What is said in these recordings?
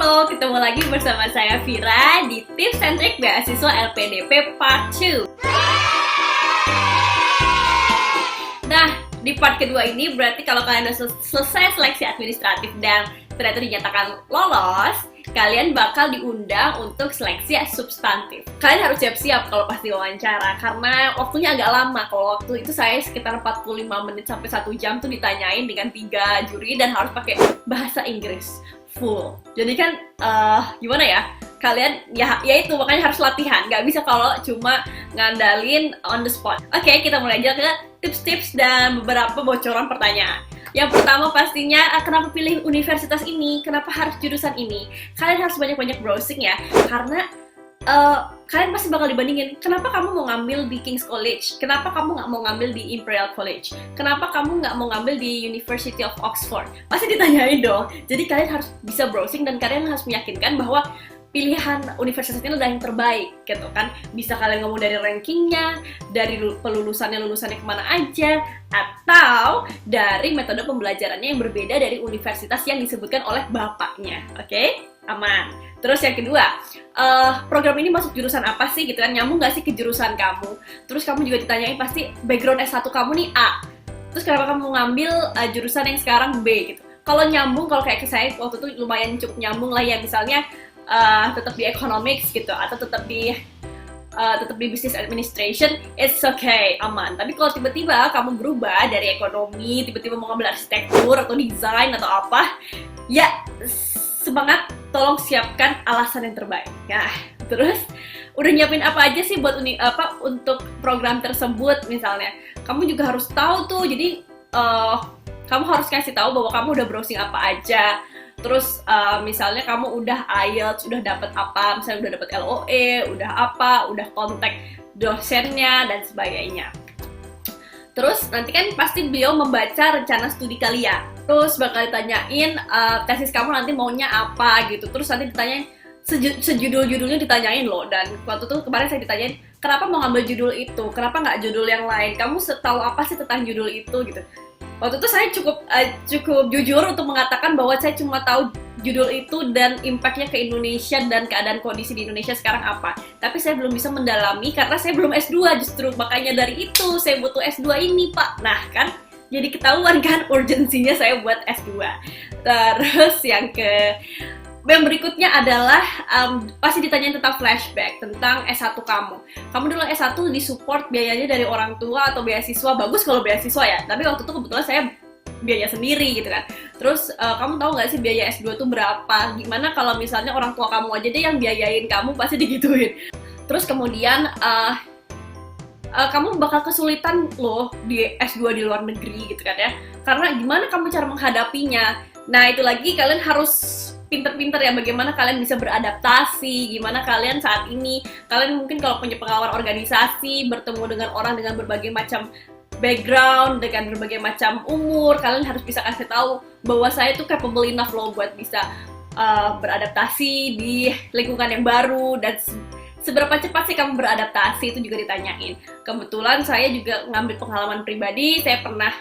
Halo, ketemu lagi bersama saya Vira di Tips and Trik Beasiswa LPDP Part 2. Nah, di part kedua ini berarti kalau kalian udah selesai seleksi administratif dan ternyata dinyatakan lolos, kalian bakal diundang untuk seleksi substantif. Kalian harus siap-siap kalau pas diwawancara, karena waktunya agak lama. Kalau waktu itu saya sekitar 45 menit sampai 1 jam tuh ditanyain dengan 3 juri dan harus pakai bahasa Inggris full. Jadi kan, gimana ya, kalian, ya itu makanya harus latihan. Nggak bisa kalau cuma ngandalin on the spot. Oke, kita mulai aja ke tips-tips dan beberapa bocoran pertanyaan. Yang pertama pastinya, kenapa pilih universitas ini? Kenapa harus jurusan ini? Kalian harus banyak-banyak browsing ya, karena kalian pasti bakal dibandingin. Kenapa kamu mau ngambil di King's College? Kenapa kamu nggak mau ngambil di Imperial College? Kenapa kamu nggak mau ngambil di University of Oxford? Pasti ditanyain dong. Jadi kalian harus bisa browsing dan kalian harus meyakinkan bahwa pilihan universitas ini adalah yang terbaik, gitu kan? Bisa kalian ngomong dari rankingnya, dari lulusannya kemana aja, atau dari metode pembelajarannya yang berbeda dari universitas yang disebutkan oleh bapaknya, oke? Aman. Terus yang kedua, program ini masuk jurusan apa sih, gitu kan? Nyambung nggak sih ke jurusan kamu? Terus kamu juga ditanyain pasti background S1 kamu nih A. Terus kenapa kamu ngambil jurusan yang sekarang B, gitu? Kalau nyambung, kalau kayak ke saya waktu itu lumayan cukup nyambung lah ya, misalnya tetap di economics gitu, atau tetap di business administration, it's okay, aman. Tapi kalau tiba-tiba kamu berubah dari ekonomi, tiba-tiba mau ngambil arsitektur atau desain atau apa, ya semangat, tolong siapkan alasan yang terbaik. Nah, terus udah nyiapin apa aja sih buat untuk program tersebut misalnya? Kamu juga harus tahu tuh. Jadi kamu harus kasih tahu bahwa kamu udah browsing apa aja. Terus misalnya kamu udah IELTS, udah dapat apa, misalnya udah dapat LOE, udah apa, udah kontak dosennya dan sebagainya. Terus nanti kan pasti beliau membaca rencana studi kalian. Terus bakal ditanyain tesis kamu nanti maunya apa gitu. Terus nanti ditanyain sejudul-judulnya ditanyain loh. Dan waktu itu kemarin saya ditanyain, kenapa mau ngambil judul itu? Kenapa nggak judul yang lain? Kamu tahu apa sih tentang judul itu gitu? Waktu itu saya cukup jujur untuk mengatakan bahwa saya cuma tahu judul itu dan impact-nya ke Indonesia dan keadaan kondisi di Indonesia sekarang apa. Tapi saya belum bisa mendalami karena saya belum S2 justru. Makanya dari itu saya butuh S2 ini, Pak. Nah, kan jadi ketahuan kan urgensinya saya buat S2. Terus yang berikutnya adalah pasti ditanyain tentang flashback, tentang S1 kamu. Kamu dulu S1 disupport biayanya dari orang tua atau beasiswa, bagus kalau beasiswa ya. Tapi waktu itu kebetulan saya biaya sendiri gitu kan. Terus kamu tahu nggak sih biaya S2 itu berapa? Gimana kalau misalnya orang tua kamu aja deh yang biayain kamu, pasti digituin. Terus kemudian kamu bakal kesulitan loh di S2 di luar negeri gitu kan ya. Karena gimana kamu cara menghadapinya? Nah, itu lagi kalian harus pinter-pinter ya, bagaimana kalian bisa beradaptasi, gimana kalian saat ini, kalian mungkin kalau punya pengalaman organisasi, bertemu dengan orang dengan berbagai macam background, dengan berbagai macam umur, kalian harus bisa kasih tahu bahwa saya tuh capable enough loh buat bisa beradaptasi di lingkungan yang baru, dan seberapa cepat sih kamu beradaptasi itu juga ditanyain. Kebetulan saya juga ngambil pengalaman pribadi, saya pernah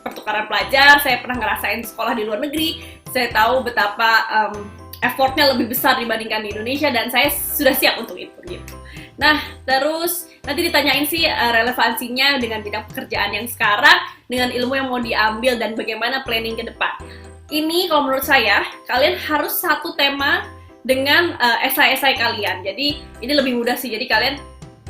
pertukaran pelajar, saya pernah ngerasain sekolah di luar negeri, saya tahu betapa effortnya lebih besar dibandingkan di Indonesia dan saya sudah siap untuk itu gitu. Nah, terus nanti ditanyain sih relevansinya dengan bidang pekerjaan yang sekarang, dengan ilmu yang mau diambil dan bagaimana planning ke depan. Ini kalau menurut saya, kalian harus satu tema dengan esai-esai kalian. Jadi ini lebih mudah sih, jadi kalian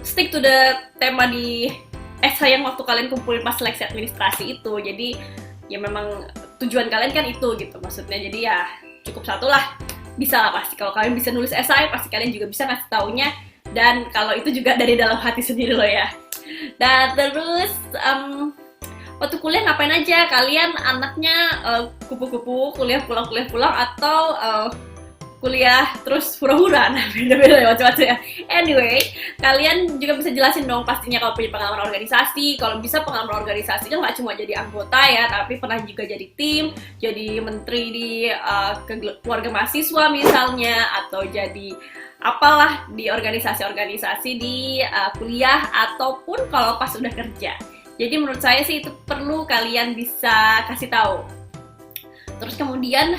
stick to the tema di esai yang waktu kalian kumpulin pas seleksi administrasi itu. Jadi ya memang tujuan kalian kan itu gitu maksudnya. Jadi ya cukup satu lah, bisa lah pasti. Kalau kalian bisa nulis esai, pasti kalian juga bisa ngasih taunya. Dan kalau itu juga dari dalam hati sendiri loh ya. Dan terus waktu kuliah ngapain aja? Kalian anaknya kupu-kupu, kuliah pulang atau kuliah terus hura-hura? Nah, beda-beda ya macam-macam ya. Anyway, kalian juga bisa jelasin dong pastinya kalau punya pengalaman organisasi. Kalau bisa pengalaman organisasinya nggak cuma jadi anggota ya, tapi pernah juga jadi tim, jadi menteri di keluarga mahasiswa misalnya, atau jadi apalah di organisasi-organisasi di kuliah, ataupun kalau pas udah kerja. Jadi menurut saya sih itu perlu kalian bisa kasih tahu. Terus kemudian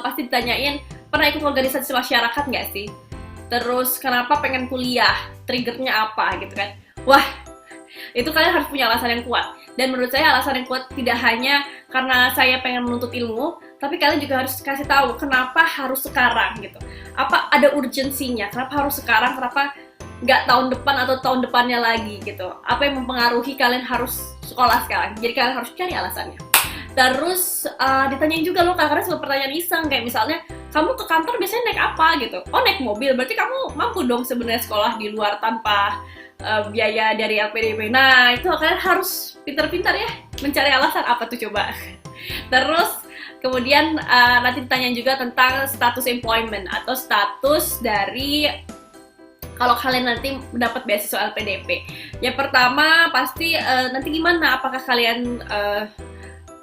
pasti ditanyain pernah ikut organisasi masyarakat nggak sih? Terus kenapa pengen kuliah? Triggernya apa gitu kan? Wah, itu kalian harus punya alasan yang kuat. Dan menurut saya alasan yang kuat tidak hanya karena saya pengen menuntut ilmu, tapi kalian juga harus kasih tahu kenapa harus sekarang gitu. Apa ada urgensinya? Kenapa harus sekarang? Kenapa nggak tahun depan atau tahun depannya lagi gitu? Apa yang mempengaruhi kalian harus sekolah sekarang? Jadi kalian harus cari alasannya. Terus ditanyain juga loh, kadang-kadang suka pertanyaan iseng kayak misalnya, kamu ke kantor biasanya naik apa gitu? Oh, naik mobil, berarti kamu mampu dong sebenarnya sekolah di luar tanpa biaya dari LPDP. Nah, itu kalian harus pintar-pintar ya mencari alasan apa tuh coba. Terus kemudian nanti ditanyain juga tentang status employment atau status dari kalau kalian nanti mendapat beasiswa LPDP. Yang pertama pasti nanti gimana? Apakah kalian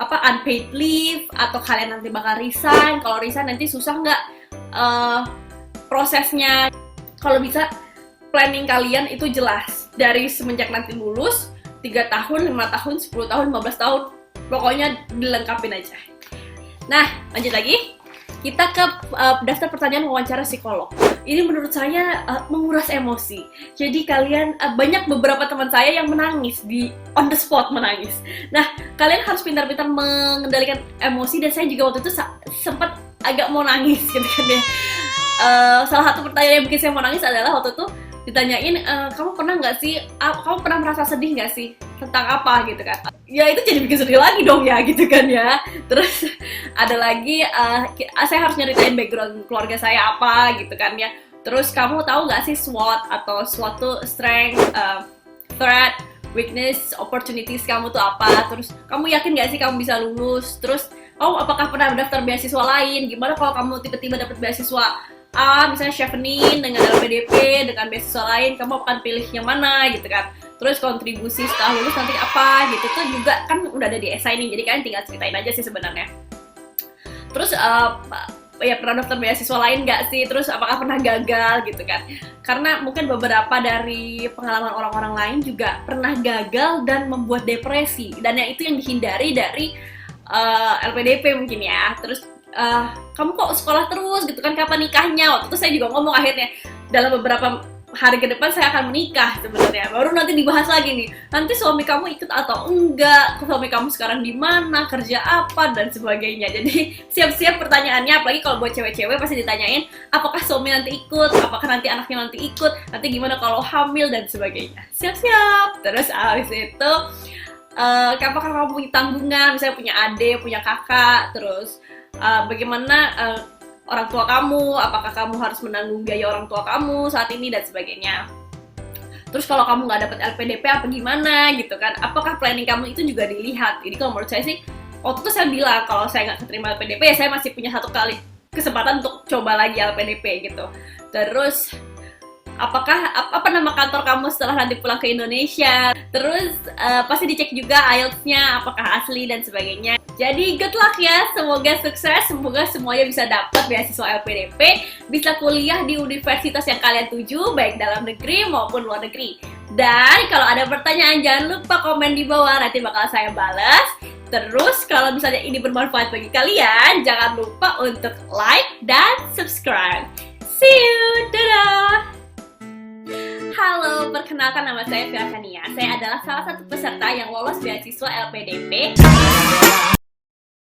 unpaid leave atau kalian nanti bakal resign? Kalau resign nanti susah nggak prosesnya? Kalau bisa planning kalian itu jelas dari semenjak nanti lulus 3 tahun, 5 tahun, 10 tahun, 15 tahun, pokoknya dilengkapin aja. Nah, lanjut lagi. Kita ke daftar pertanyaan wawancara psikolog. Ini menurut saya menguras emosi. Jadi kalian, banyak beberapa teman saya yang menangis, on the spot menangis. Nah, kalian harus pintar-pintar mengendalikan emosi, dan saya juga waktu itu sempat agak mau nangis gitu kan ya. Salah satu pertanyaan yang bikin saya mau nangis adalah waktu itu ditanyain, kamu pernah nggak sih, kamu pernah merasa sedih nggak sih tentang apa gitu kan? Ya itu jadi bikin sedih lagi dong ya gitu kan ya. Terus ada lagi, saya harus nyeritain background keluarga saya apa gitu kan ya. Terus kamu tahu nggak sih SWOT atau SWOT tuh strength, threat, weakness, opportunities kamu tuh apa? Terus kamu yakin nggak sih kamu bisa lulus? Terus apakah pernah daftar beasiswa lain? Gimana kalau kamu tiba-tiba dapat beasiswa misalnya Chevening dengan LPDP dengan beasiswa lain, kamu akan pilih yang mana gitu kan? Terus kontribusi setelah lulus nanti apa gitu tuh juga kan udah ada di essay nih, jadi kalian tinggal ceritain aja sih sebenarnya. Terus ya pernah daftar beasiswa lain nggak sih? Terus apakah pernah gagal gitu kan? Karena mungkin beberapa dari pengalaman orang-orang lain juga pernah gagal dan membuat depresi, dan yang itu yang dihindari dari LPDP mungkin ya. Terus kamu kok sekolah terus gitu kan, kapan nikahnya? Waktu itu saya juga ngomong akhirnya dalam beberapa hari ke depan saya akan menikah sebenarnya. Baru nanti dibahas lagi nih, nanti suami kamu ikut atau enggak, suami kamu sekarang di mana, kerja apa, dan sebagainya. Jadi siap-siap pertanyaannya, apalagi kalau buat cewek-cewek pasti ditanyain apakah suami nanti ikut, apakah nanti anaknya nanti ikut, nanti gimana kalau hamil dan sebagainya. Siap-siap. Terus abis itu apakah kamu punya tanggungan, misalnya punya adik, punya kakak, terus bagaimana orang tua kamu, apakah kamu harus menanggung biaya orang tua kamu saat ini dan sebagainya. Terus kalau kamu nggak dapat LPDP apa gimana gitu kan, apakah planning kamu itu juga dilihat. Jadi kalau menurut saya sih, waktu itu saya bilang kalau saya nggak keterima LPDP ya saya masih punya 1 kali kesempatan untuk coba lagi LPDP gitu. Terus apakah apa nama kantor kamu setelah nanti pulang ke Indonesia. Terus pasti dicek juga IELTS-nya apakah asli dan sebagainya. Jadi good luck ya, semoga sukses, semoga semuanya bisa dapat beasiswa LPDP, bisa kuliah di universitas yang kalian tuju, baik dalam negeri maupun luar negeri. Dan kalau ada pertanyaan jangan lupa komen di bawah, nanti bakal saya balas. Terus kalau misalnya ini bermanfaat bagi kalian, jangan lupa untuk like dan subscribe. See you, dadah! Halo, perkenalkan nama saya Vira Kania. Saya adalah salah satu peserta yang lolos beasiswa LPDP.